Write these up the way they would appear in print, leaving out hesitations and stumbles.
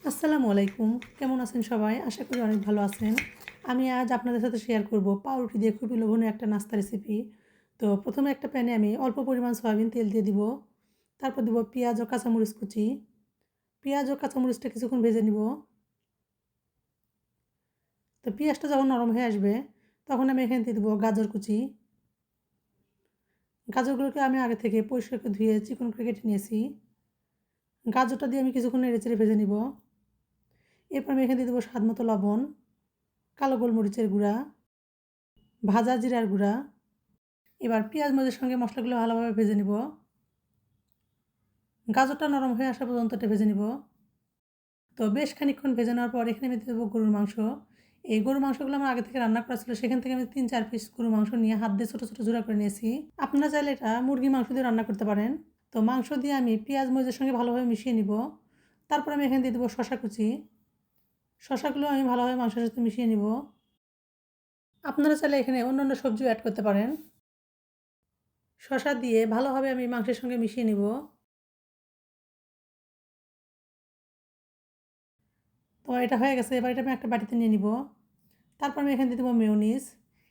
আসসালামু আলাইকুম। কেমন আছেন সবাই? আশা করি অনেক ভালো আছেন। আমি আজ আপনাদের সাথে শেয়ার করব পাউরুটি দিয়ে খুবই লোভনীয় একটা নাস্তা রেসিপি। তো প্রথমে একটা প্যানে আমি অল্প পরিমাণ সয়াবিন তেল দিয়ে দিব। তারপর দিব পেঁয়াজ ও কাঁচামরিচ কুচি। পেঁয়াজ ও কাঁচামরিচটা কিছুক্ষণ ভেজে নিব। তো পেঁয়াজটা যখন নরম হয়ে আসবে তখন আমি এখানে দিয়ে দিব গাজর কুচি। গাজরগুলোকে আমি আগে থেকে পরিষ্কার করে ধুয়ে চিকন করে কেটে নিয়েছি। গাজরটা দিয়ে আমি কিছুক্ষণ নেড়েচেড়ে ভেজে নিব। এরপর আমি এখানে দিয়ে দেবো স্বাদমতো লবণ, কালো গোলমরিচের গুঁড়া, ভাজা জিরার গুঁড়া। এবার পেঁয়াজ মরিচের সঙ্গে মশলাগুলো ভালোভাবে ভেজে নিব। গাজরটা নরম হয়ে আসা পর্যন্ত এটা ভেজে নিব। তো বেশ খানিকক্ষণ ভেজে নেওয়ার পর এখানে আমি দেবো গরুর মাংস। এই গরুর মাংসগুলো আমার আগে থেকে রান্না করা ছিল, সেখান থেকে আমি 3-4 পিস গরুর মাংস নিয়ে হাত দিয়ে ছোটো ছোটো ঝুরা করে নিয়েছি। আপনারা চাইলে এটা মুরগির মাংস দিয়ে রান্না করতে পারেন। তো মাংস দিয়ে আমি পেঁয়াজ মরিচের সঙ্গে ভালোভাবে মিশিয়ে নিব। তারপর আমি এখানে দিয়ে দেবো শশা কুচি। শশাগুলো আমি ভালোভাবে মাংসের সাথে মিশিয়ে নিব। আপনারা চাইলে এখানে অন্যান্য সবজিও অ্যাড করতে পারেন। শশা দিয়ে ভালোভাবে আমি মাংসের সঙ্গে মিশিয়ে নিব। তো এটা হয়ে গেছে। এবার এটা আমি একটা বাটিতে নিয়ে নিব। তারপর আমি এখানে দিয়ে দেবো মেয়োনিজ।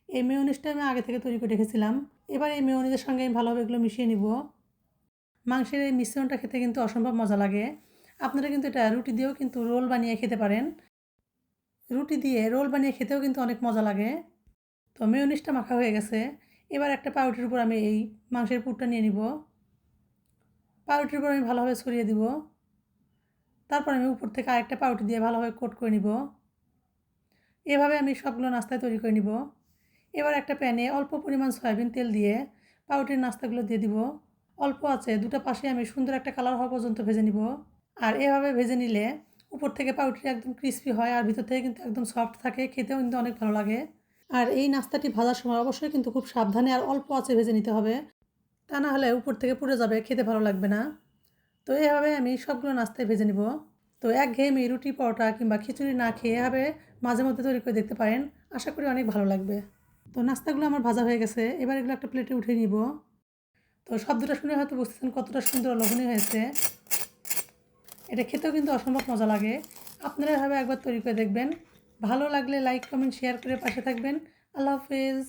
এই মেয়োনিজটা আমি আগে থেকে তৈরি করে রেখেছিলাম। এবার এই মেয়োনিজের সঙ্গে আমি ভালোভাবে এগুলো মিশিয়ে নিব। মাংসের এই মিশ্রণটা খেতে কিন্তু অসম্ভব মজা লাগে। আপনারা কিন্তু এটা রুটি দিয়েও কিন্তু রোল বানিয়ে খেতে পারেন। রুটি দিয়ে রোল বানিয়ে খেতেও কিন্তু অনেক মজা লাগে। তো মেয়োনিজটা মাখা হয়ে গেছে। এবার একটা পাউরুটির উপর আমি এই মাংসের পুরটা নিয়ে নিব। পাউরুটির উপর আমি ভালোভাবে ছড়িয়ে দিব। তারপর আমি উপর থেকে আরেকটা পাউরুটি দিয়ে ভালোভাবে কোট করে নিব। এভাবে আমি সবগুলো নাস্তায় তৈরি করে নিব। এবার একটা প্যানে অল্প পরিমাণ সয়াবিন তেল দিয়ে পাউরুটির নাস্তাগুলো দিয়ে দিব। অল্প আছে দুটো পাশে আমি সুন্দর একটা কালার হওয়া পর্যন্ত ভেজে নিব। আর এভাবে ভেজে নিলে উপর থেকে পাউরুটি একদম ক্রিস্পি হয় আর ভিতর থেকে কিন্তু একদম সফট থাকে, খেতেও কিন্তু অনেক ভালো লাগে। আর এই নাস্তাটি ভাজার সময় অবশ্যই কিন্তু খুব সাবধানে আর অল্প আঁচে ভেজে নিতে হবে, তা না হলে উপর থেকে পুড়ে যাবে, খেতে ভালো লাগবে না। তো এভাবে আমি সবগুলো নাস্তায় ভেজে নিব। তো একঘেয়েমি রুটি পরোটা কিংবা খিচুড়ি না খেয়ে এভাবে মাঝে মধ্যে তৈরি করে দেখতে পারেন। আশা করি অনেক ভালো লাগবে। তো নাস্তাগুলো আমার ভাজা হয়ে গেছে। এবার এগুলো একটা প্লেটে উঠিয়ে নিব। তো শব্দটা শুনে হয়তো বুঝতেছেন কতটা সুন্দর লোভনীয় হয়েছে। এটা খেতেও কিন্তু অসম্ভব মজা লাগে। আপনারা এভাবে একবার তৈরি করে দেখবেন। ভালো লাগলে লাইক কমেন্ট শেয়ার করে পাশে থাকবেন। আল্লাহ হাফেজ।